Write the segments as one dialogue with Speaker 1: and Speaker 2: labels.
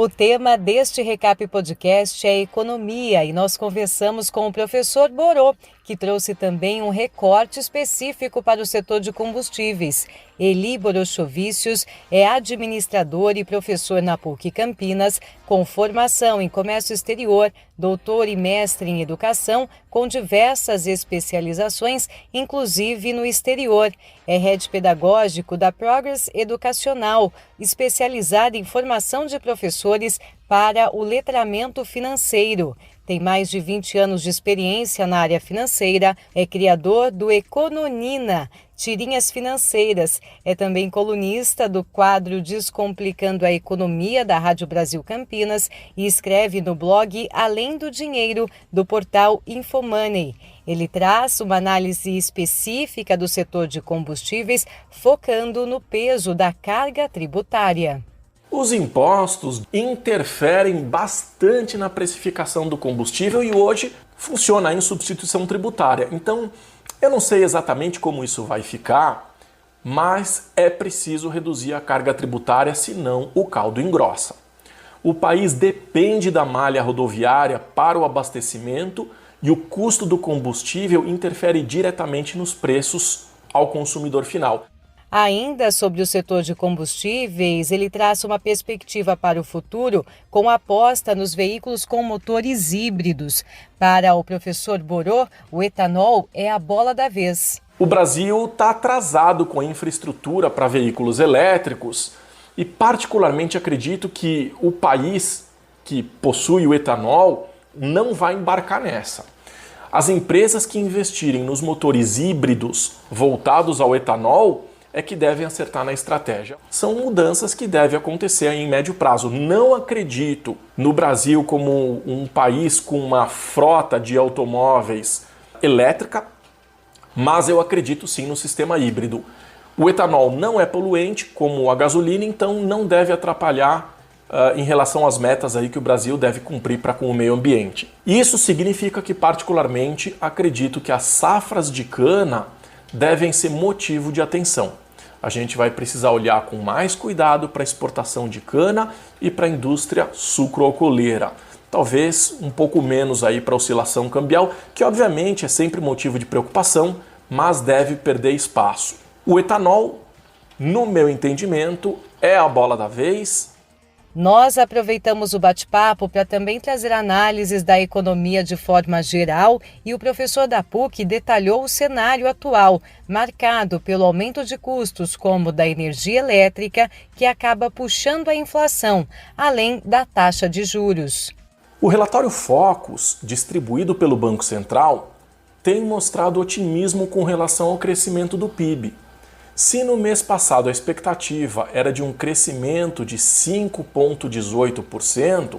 Speaker 1: O tema deste Recap Podcast é economia e nós conversamos com o professor Borô, que trouxe também um recorte específico para o setor de combustíveis. Eli Borochovicius é administrador e professor na PUC Campinas, com formação em comércio exterior, doutor e mestre em educação, com diversas especializações, inclusive no exterior. É head pedagógico da Progress Educacional, especializada em formação de professores para o letramento financeiro. Tem mais de 20 anos de experiência na área financeira, é criador do Econonina, tirinhas financeiras. É também colunista do quadro Descomplicando a Economia da Rádio Brasil Campinas e escreve no blog Além do Dinheiro, do portal Infomoney. Ele traz uma análise específica do setor de combustíveis, focando no peso da carga tributária.
Speaker 2: Os impostos interferem bastante na precificação do combustível e hoje funciona em substituição tributária. Então, eu não sei exatamente como isso vai ficar, mas é preciso reduzir a carga tributária, senão o caldo engrossa. O país depende da malha rodoviária para o abastecimento e o custo do combustível interfere diretamente nos preços ao consumidor final.
Speaker 1: Ainda sobre o setor de combustíveis, ele traz uma perspectiva para o futuro com aposta nos veículos com motores híbridos. Para o professor Borô, o etanol é a bola da vez.
Speaker 2: O Brasil está atrasado com a infraestrutura para veículos elétricos e particularmente acredito que o país que possui o etanol não vai embarcar nessa. As empresas que investirem nos motores híbridos voltados ao etanol é que devem acertar na estratégia. São mudanças que devem acontecer em médio prazo. Não acredito no Brasil como um país com uma frota de automóveis elétrica, mas eu acredito sim no sistema híbrido. O etanol não é poluente como a gasolina, então não deve atrapalhar em relação às metas aí que o Brasil deve cumprir para com o meio ambiente. Isso significa que, particularmente, acredito que as safras de cana devem ser motivo de atenção. A gente vai precisar olhar com mais cuidado para a exportação de cana e para a indústria sucroalcooleira. Talvez um pouco menos aí para a oscilação cambial, que obviamente é sempre motivo de preocupação, mas deve perder espaço. O etanol, no meu entendimento, é a bola da vez.
Speaker 1: Nós aproveitamos o bate-papo para também trazer análises da economia de forma geral e o professor da PUC detalhou o cenário atual, marcado pelo aumento de custos como da energia elétrica, que acaba puxando a inflação, além da taxa de juros.
Speaker 2: O relatório Focus, distribuído pelo Banco Central, tem mostrado otimismo com relação ao crescimento do PIB. Se no mês passado a expectativa era de um crescimento de 5,18%,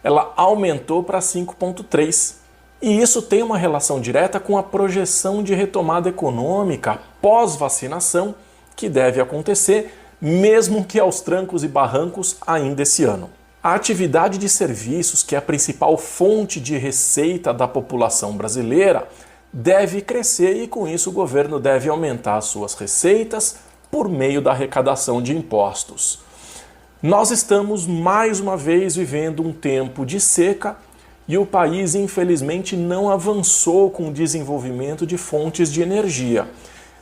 Speaker 2: ela aumentou para 5,3%. E isso tem uma relação direta com a projeção de retomada econômica pós-vacinação que deve acontecer, mesmo que aos trancos e barrancos ainda esse ano. A atividade de serviços, que é a principal fonte de receita da população brasileira, deve crescer e com isso o governo deve aumentar as suas receitas por meio da arrecadação de impostos. Nós estamos mais uma vez vivendo um tempo de seca e o país infelizmente não avançou com o desenvolvimento de fontes de energia,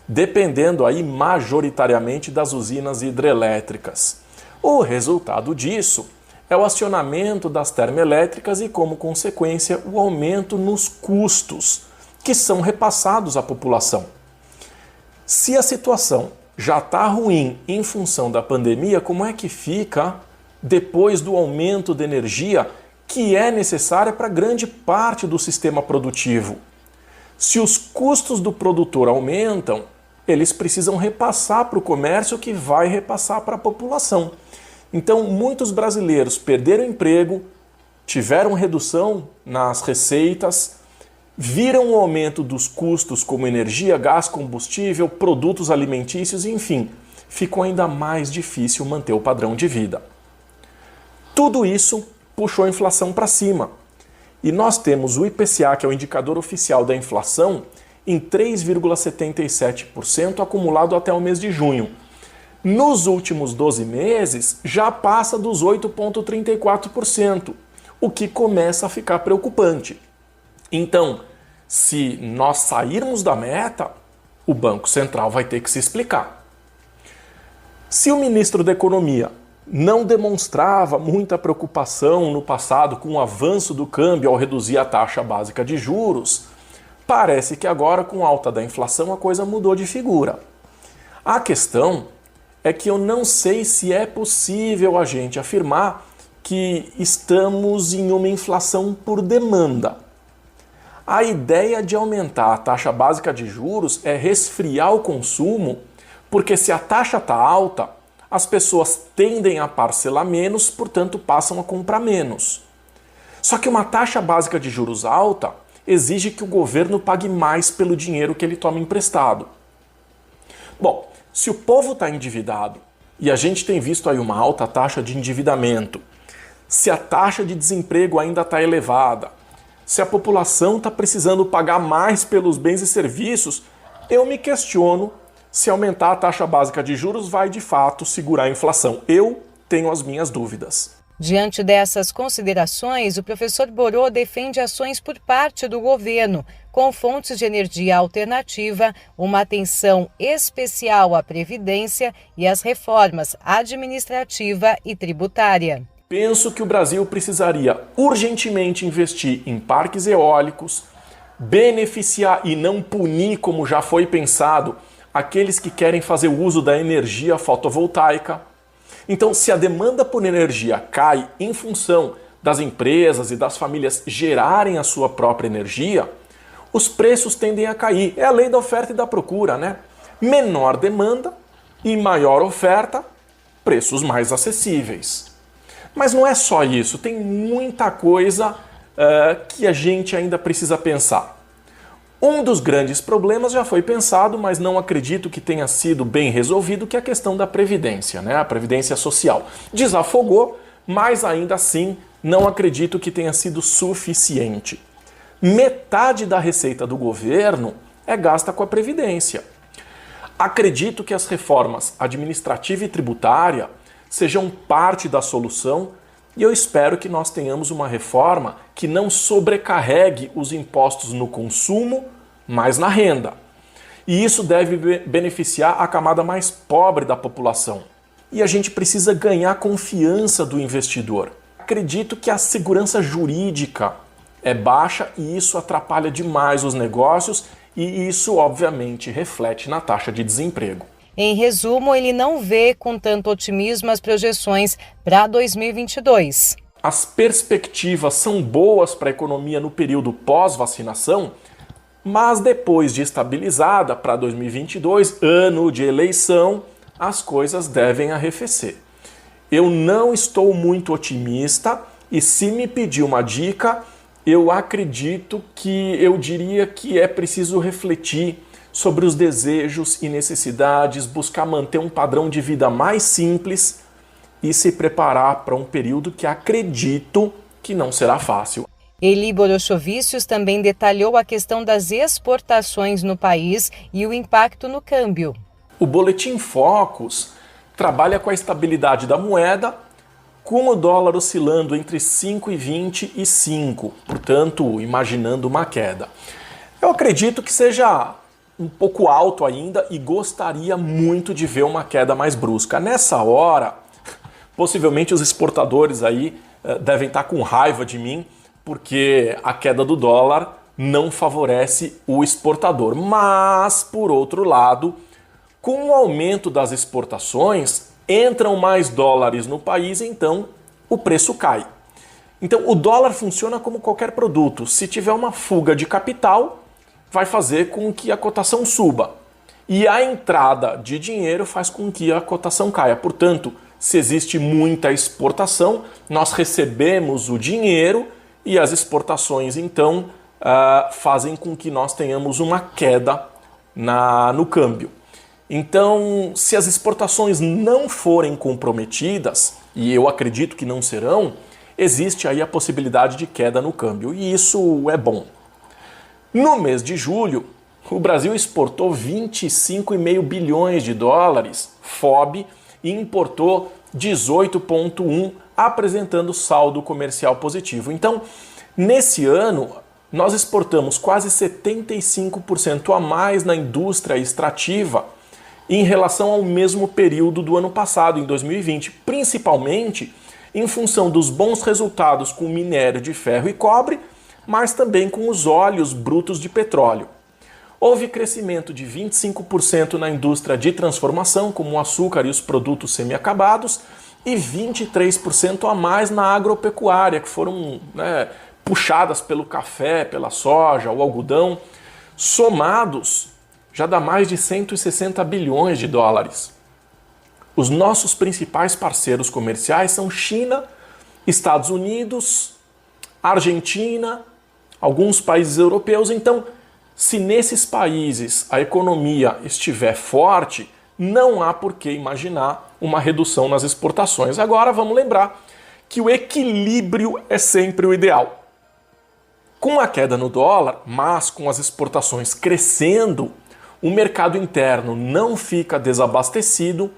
Speaker 2: dependendo aí majoritariamente das usinas hidrelétricas. O resultado disso é o acionamento das termoelétricas e, como consequência, o aumento nos custos que são repassados à população. Se a situação já está ruim em função da pandemia, como é que fica depois do aumento de energia que é necessária para grande parte do sistema produtivo? Se os custos do produtor aumentam, eles precisam repassar para o comércio que vai repassar para a população. Então, muitos brasileiros perderam emprego, tiveram redução nas receitas, viram o aumento dos custos como energia, gás, combustível, produtos alimentícios, enfim, ficou ainda mais difícil manter o padrão de vida. Tudo isso puxou a inflação para cima. E nós temos o IPCA, que é o indicador oficial da inflação, em 3,77% acumulado até o mês de junho. Nos últimos 12 meses, já passa dos 8,34%, o que começa a ficar preocupante. Então, se nós sairmos da meta, o Banco Central vai ter que se explicar. Se o ministro da Economia não demonstrava muita preocupação no passado com o avanço do câmbio ao reduzir a taxa básica de juros, parece que agora, com a alta da inflação, a coisa mudou de figura. A questão é que eu não sei se é possível a gente afirmar que estamos em uma inflação por demanda. A ideia de aumentar a taxa básica de juros é resfriar o consumo, porque se a taxa está alta, as pessoas tendem a parcelar menos, portanto passam a comprar menos. Só que uma taxa básica de juros alta exige que o governo pague mais pelo dinheiro que ele toma emprestado. Bom, se o povo está endividado e a gente tem visto aí uma alta taxa de endividamento, se a taxa de desemprego ainda está elevada, se a população está precisando pagar mais pelos bens e serviços, eu me questiono se aumentar a taxa básica de juros vai de fato segurar a inflação. Eu tenho as minhas dúvidas.
Speaker 1: Diante dessas considerações, o professor Borô defende ações por parte do governo, com fontes de energia alternativa, uma atenção especial à previdência e às reformas administrativa e tributária.
Speaker 2: Penso que o Brasil precisaria urgentemente investir em parques eólicos, beneficiar e não punir, como já foi pensado, aqueles que querem fazer uso da energia fotovoltaica. Então, se a demanda por energia cai em função das empresas e das famílias gerarem a sua própria energia, os preços tendem a cair. É a lei da oferta e da procura, né? Menor demanda e maior oferta, preços mais acessíveis. Mas não é só isso, tem muita coisa que a gente ainda precisa pensar. Um dos grandes problemas já foi pensado, mas não acredito que tenha sido bem resolvido, que é a questão da Previdência, né? A Previdência Social. Desafogou, mas ainda assim não acredito que tenha sido suficiente. Metade da receita do governo é gasta com a Previdência. Acredito que as reformas administrativa e tributária sejam parte da solução e eu espero que nós tenhamos uma reforma que não sobrecarregue os impostos no consumo, mas na renda. E isso deve beneficiar a camada mais pobre da população. E a gente precisa ganhar confiança do investidor. Acredito que a segurança jurídica é baixa e isso atrapalha demais os negócios e isso, obviamente, reflete na taxa de desemprego.
Speaker 1: Em resumo, ele não vê com tanto otimismo as projeções para 2022.
Speaker 2: As perspectivas são boas para a economia no período pós-vacinação, mas depois de estabilizada para 2022, ano de eleição, as coisas devem arrefecer. Eu não estou muito otimista e se me pedir uma dica, eu acredito que eu diria que é preciso refletir sobre os desejos e necessidades, buscar manter um padrão de vida mais simples e se preparar para um período que acredito que não será fácil.
Speaker 1: Eli Borochovicius também detalhou a questão das exportações no país e o impacto no câmbio.
Speaker 2: O Boletim Focus trabalha com a estabilidade da moeda, com o dólar oscilando entre 5,20 e 5, portanto, imaginando uma queda. Eu acredito que seja um pouco alto ainda e gostaria muito de ver uma queda mais brusca. Nessa hora, possivelmente os exportadores aí devem estar com raiva de mim, porque a queda do dólar não favorece o exportador. Mas, por outro lado, com o aumento das exportações, entram mais dólares no país, então o preço cai. Então o dólar funciona como qualquer produto. Se tiver uma fuga de capital, vai fazer com que a cotação suba. E a entrada de dinheiro faz com que a cotação caia. Portanto, se existe muita exportação, nós recebemos o dinheiro e as exportações, então, fazem com que nós tenhamos uma queda no câmbio. Então, se as exportações não forem comprometidas, e eu acredito que não serão, existe aí a possibilidade de queda no câmbio. E isso é bom. No mês de julho, O Brasil exportou 25,5 bilhões de dólares, FOB, e importou 18,1, apresentando saldo comercial positivo. Então, nesse ano, nós exportamos quase 75% a mais na indústria extrativa em relação ao mesmo período do ano passado, em 2020, principalmente em função dos bons resultados com o minério de ferro e cobre, mas também com os óleos brutos de petróleo. Houve crescimento de 25% na indústria de transformação, como o açúcar e os produtos semi-acabados, e 23% a mais na agropecuária, que foram puxadas pelo café, pela soja, o algodão. Somados, já dá mais de 160 bilhões de dólares. Os nossos principais parceiros comerciais são China, Estados Unidos, Argentina, alguns países europeus. Então, se nesses países a economia estiver forte, não há por que imaginar uma redução nas exportações. Agora vamos lembrar que o equilíbrio é sempre o ideal. Com a queda no dólar, mas com as exportações crescendo, o mercado interno não fica desabastecido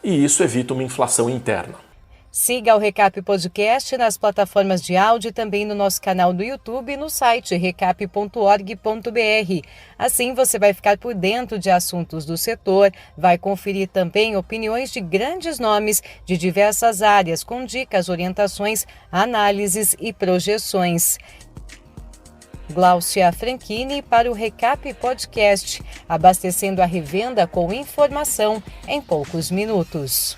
Speaker 2: e isso evita uma inflação interna.
Speaker 1: Siga o Recap Podcast nas plataformas de áudio e também no nosso canal do YouTube e no site recap.org.br. Assim você vai ficar por dentro de assuntos do setor, vai conferir também opiniões de grandes nomes de diversas áreas, com dicas, orientações, análises e projeções. Gláucia Franchini para o Recap Podcast, abastecendo a revenda com informação em poucos minutos.